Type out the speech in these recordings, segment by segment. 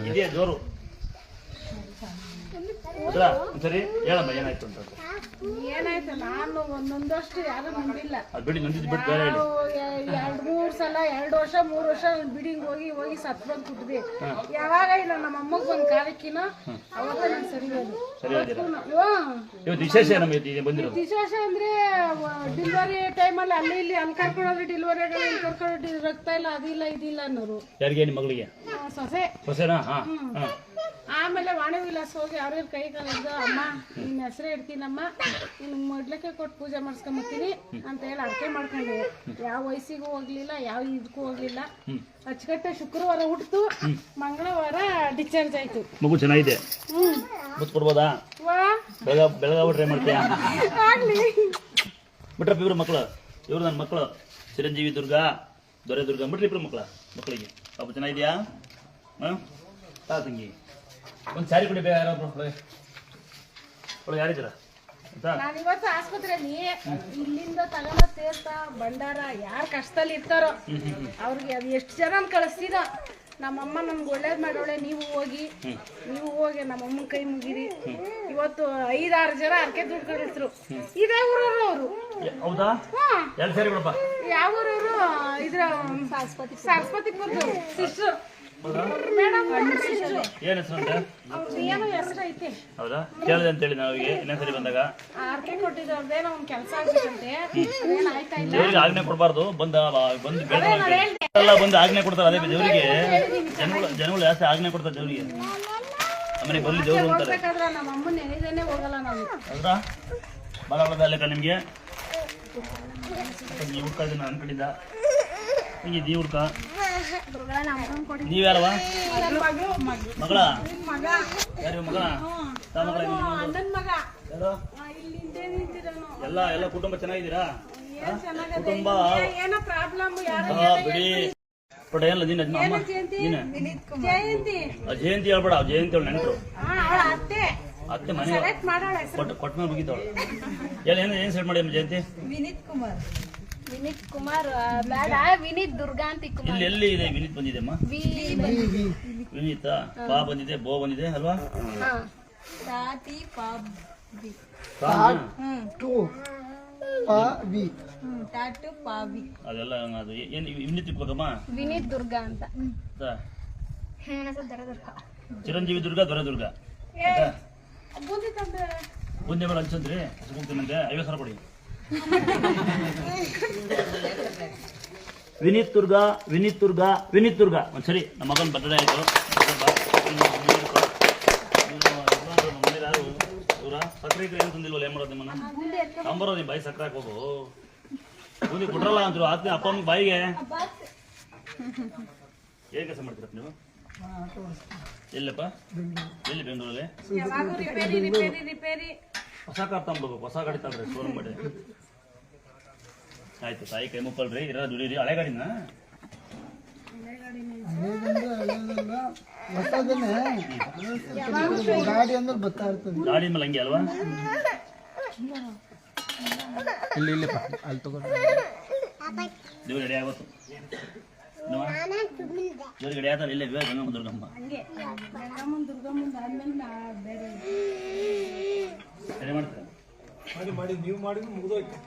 ಇದೆಯಾ ಜೋರು ಸರಿ ಹೇಳಮ್ಮ ಏನಾಯ್ತು ಅಂತ. ಏನಾಯ್ತು, ನಾನು ಒಂದೊಂದಷ್ಟು ಯಾರು ನಂಬಿಲ್ಲ. ಬಿಡಿ ನಂದಿದ್ದು ಬಿಟ್ಟು ಬೇರೆ ಹೇಳಿ. 2-3 ಸಲ 2 ವರ್ಷ 3 ವರ್ಷ ಬಿಡಿಂಗ್ ಹೋಗಿ ಸತ್ ಬಂದು ಕುಟ್ಟಿದೆ. ಯಾವಾಗ ಇಲ್ಲ ನಮ್ಮ ಅಮ್ಮಗ್ ಬಂದು ಕಾಲಕ್ಕಿನ ಅವಾಗ ನಾನು ಸರಿ ವಿಶೇಷ ಬಂದಿರೋದು. ವಿಶೇಷ ಅಂದ್ರೆ ಡೆಲಿವರಿ ಟೈಮಲ್ಲಿ ಅಲ್ಲಿ ಇಲ್ಲಿ ಅಲ್ಲಿ ಕರ್ಕೊಂಡೋದ್ರೆ ಡೆಲಿವರಿ ಇಲ್ಲಿ ಕರ್ಕೊಂಡು ರಕ್ತ ಇಲ್ಲ ಅದಿಲ್ಲ ಇದಿಲ್ಲ ಅನ್ನೋರು. ಯಾರಿಗೆ ನಿಮ್ಮ ಮಗಳಿಗೆ? ಸೊಸೆನಾ? ಆಮೇಲೆ ವಾಣಿ ವಿಲಾಸ ಹೋಗಿ ಅವ್ರ ಕೈ ಕಾಲಿದ್ದ, ಅಮ್ಮ ನಿನ್ನ ಹೆಸರೇ ಇಡ್ತೀನಮ್ಮ, ನಿನ್ ಮೊಡ್ಲಕ್ಕೆ ಕೊಟ್ಟು ಪೂಜೆ ಮಾಡಿಸ್ಕೊಂಬತ್ತೀನಿ ಅಂತ ಹೇಳಿ ಅರ್ಕೆ ಮಾಡ್ಕೊಂಡೆ. ಯಾವ ವಯಸ್ಸಿಗೂ ಹೋಗ್ಲಿಲ್ಲ, ಯಾವ ಇದಕ್ಕೂ ಹೋಗ್ಲಿಲ್ಲ. ಅಚ್ಚುಕಟ್ಟೆ ಶುಕ್ರವಾರ ಹುಟ್ಟಿತು, ಮಂಗಳವಾರ ಡಿಸ್ಚಾರ್ಜ್ ಆಯ್ತು. ಮಗು ಚೆನ್ನಾಗಿದೆ. ಮುತ್ತು ಕೊಡ್ಬೋದಾ? ಬೆಳಗಾವಿ ಟ್ರೈ ಮಾಡ್ತೀಯಾ? ಬಿಟ್ರಪ್ಪ ಇವ್ರ ಮಕ್ಕಳು, ಇವ್ರು ನನ್ನ ಮಕ್ಕಳು ಚಿರಂಜೀವಿ ದುರ್ಗಾ, ದೊರೆ ದುರ್ಗಾ. ಬಿಟ್ರಿ ಇಬ್ರು ಮಕ್ಕಳಿಗೆ ಪಾಪ ಚೆನ್ನಾಗಿದ್ಯಾ? ತಂಗಿ ಒಂದು ಸ್ಯಾರಿ ಕೊಡಿ ಬೇಗ. ಯಾರೊಬ್ರು ಯಾರಿದ್ದೀರಾ? ನಾನು ಇವತ್ತು ಆಸ್ಪತ್ರೆಯಲ್ಲಿ ಇಲ್ಲಿಂದ ತಗೊಂಡ ತೀರ್ಥ ಭಂಡಾರ ಯಾರು ಕಷ್ಟದಲ್ಲಿ ಇರ್ತಾರೋ ಅವ್ರಿಗೆ ಅದು ಎಷ್ಟು ಜನ ಕಳಿಸ್ತೀರೋ. ನಮ್ಮಮ್ಮ ನಮ್ಗೆ ಒಳ್ಳೇದು ಮಾಡೋಳೆ, ನೀವು ಹೋಗಿ ನಮ್ಮಮ್ಮನ ಕೈ ಮುಗಿರಿ. ಇವತ್ತು 5-6 ಜನ ಅರ್ಕೆ ದುಡ್ಡು ಕಳಿಸ್ರು. ಇದೇ ಊರವರು ಅವರು. ಹೌದಾ? ಯಾವ ಊರವರು? ಇದ್ರ ಸರಸ್ವತಿಪುರದ ಸಿಸ್ಟರ್ ಮೇಡಮ್. ಏನ್ ಹೆಸರು ಅಂತ? ಏನೋ ಹೆಸರು ಐತೆ. ಹೌದಾ? ಕೇಳಿದೆ ಅಂತೇಳಿ ನಾವಿಗೆ ಇನ್ನೊಂದ್ಸರಿ ಬಂದಾಗ ಆರ್ಕೆ ಕೊಟ್ಟಿದ್ದವ್ರದ್ದೇನೋ ಒಂದು ಕೆಲಸ ಆಗ್ಬೇಕಂತೆ. ಆಯ್ತಾ ಇಲ್ಲ, ದೇವರಿಗೆ ಆಜ್ಞೆ ಕೊಡಬಾರ್ದು. ಬಂದು ಆಜ್ಞೆ ಕೊಡ್ತಾರೆ. ಅದೇ ದೇವರಿಗೆ ಜನಗಳು ಜಾಸ್ತಿ ಆಜ್ಞೆ ಕೊಡ್ತಾರೆ ದೇವರಿಗೆ. ಆಮೇಲೆ ಬರ್ಲಿ ದೇವರು ಅಂತಾರೆ. ನಮ್ಮ ಅಮ್ಮನ ನೆನೆದೇನೆ ಹೋಗಲ್ಲ ನಾವು. ಹೌದಾ? ಭಾಳ ಒಳ್ಳೆದ ಲೆಕ್ಕ ನಿಮಗೆ. ನೀವು ಹುಡ್ಕ ಇದನ್ನ ನನ್ನ ಕಡೆಯಿಂದ ಹಿಂಗೆ ನೀವು ಹುಡ್ಕ. ನೀವ್ಯಾರವ? ಮಗಳ? ಯಾರು ಮಗಳ? ಎಲ್ಲ ಕುಟುಂಬ ಚೆನ್ನಾಗಿದ್ದೀರಾ? ಕುಟುಂಬ ಬಿಡಿ. ಬಟ್ ಏನಿಲ್ಲ, ನೀನು ಅಮ್ಮ ಜಯಂತಿ ಹೇಳ್ಬೇಡ. ಜಯಂತಿ ಅವಳು ನೆಂಟರು. ಅತ್ತೆ ಮನೆ ಕೊಟ್ಟ ಮೇಲೆ ಮುಗಿದವಳು. ಏನ್ ಸೆಟ್ ಮಾಡಿ ಜಯಂತಿ? ವಿನೀತ್ ಕುಮಾರ್ ಬೇಡ, ವಿನೀತ್ ದುರ್ಗಾ ಅಂತ. ಎಲ್ಲಿ ಇದೆ ವಿನೀತ್ ಬಂದಿದೆ ಅಮ್ಮ? ವಿನೀತ ಪಾ ಬಂದಿದೆ, ಬೋ ಬಂದಿದೆ ಅಲ್ವಾ? ಅದೆಲ್ಲ ಅದು ಏನು ವಿನೀತ್ ಇಟ್ಬೇಕಮ್ಮ? ವಿನೀತ್ ದುರ್ಗಾ ಅಂತ. ಚಿರಂಜೀವಿ ದುರ್ಗಾ, ದೊರೆ ದುರ್ಗಾ. ಬುಂದೆ ಮೇಲೆ ಹಂಚಂದ್ರಿ ಹೋಗ್ತೀನಂತೆ. 50 ಕೊಡಿ. ವಿನೀತ್ ದುರ್ಗಾ. ಒಂದ್ಸರಿ ನಮ್ಮ ಮಗನ ಬರ್ತಡೇ ಆಯ್ತು. ಸಕ್ಕರೆ ಏನು ತಂದಿಲ್ವಲ್ಲ? ಏನ್ ಮಾಡೋದು ನಿಮ್ಮನ್ನ? ಸಾಂಬಾರು ನೀವು ಬಾಯಿ ಸಕ್ಕರೆ ಹಾಕೋದು ಬೂಂದಿ ಕೊಟ್ರಲ್ಲ ಅಂದ್ರು. ಆತ್ಮೀಯ ಅಪ್ಪ ಅಮ್ಮಗೆ ಬಾಯಿಗೆ ಏನ್ ಕೆಲಸ ಮಾಡ್ತೀರಪ್ಪ ನೀವು? ಎಲ್ಲಪ್ಪ? ಎಲ್ಲಿ ಬೆಂಗಳೂರಲ್ಲಿ? ಹೊಸ ಕಾರ್ ತಗೊಂಡ್ಬೇಕು, ಹೊಸ ಗಾಡಿ ತಗೊಳ್ರಿ, ಶೋರೂಮ್ ಮಾಡಿ. ಆಯ್ತು, ತಾಯಿ ಕೈ ಮುಕ್ಕಳ್ರಿ, ಇರೋ ದುಡೀರಿ. ಹಳೆ ಗಾಡಿನ ಗಾಡಿ ಮೇಲೆ ಹಂಗೆ ಅಲ್ವಾ? ದೇವ್ರು ರೆಡಿ ಆಗೋತು. ದೇವ್ರಿಗೆ ರೆಡಿ ಆದ್ರೆ ಇಲ್ಲೇ ಗಂಗಮ್ಮ ದುರ್ಗಮ್ಮ ರೆಡಿ ಮಾಡ್ತಾರೆ. ಮಾಡಿ ನೀವು ಮಾಡಿದ್ರು ಮುಗಿದೋಯ್ತು.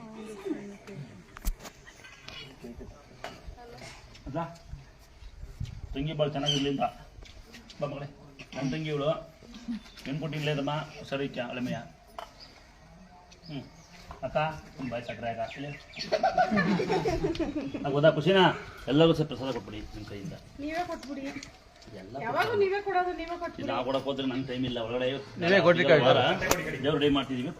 ತಂಗಿ ಭಾಳ ಚೆನ್ನಾಗಿರ್ಲಿಲ್ಲ. ಬಾ ಮಗಳೇ, ನನ್ನ ತಂಗಿ ಇವಳು ಹೆಣ್ಕೊಟ್ಟಿಗ್ಲೇದಮ್ಮ. ಸರಿ ಅಳೆಮೆಯ. ಅಕ್ಕ ಬಾಯ್ ಸಕ್ಕರೆ ಅಕ್ಕ ಇಲ್ಲಿ ಗೊತ್ತಾ? ಖುಷಿನಾ? ಎಲ್ಲರಿಗೂ ಸ್ವಲ್ಪ ಪ್ರಸಾದ ಕೊಟ್ಬಿಡಿ ನಿಮ್ಮ ಕೈಯಿಂದ. ನೀವೇ ಕೊಟ್ಬಿಡಿ. ಎಲ್ಲ ನೀವೇ ಕೊಡೋದು, ನೀವೇ ಕೊಟ್ಬಿಡಿ. ನಾವು ಕೊಡಕ್ಕೆ ಹೋದ್ರೆ ನನ್ನ ಟೈಮ್ ಇಲ್ಲ. ಒಳಗಡೆ ದೇವ್ರು ರೆಡಿ ಮಾಡ್ತಿದ್ದೀವಿ.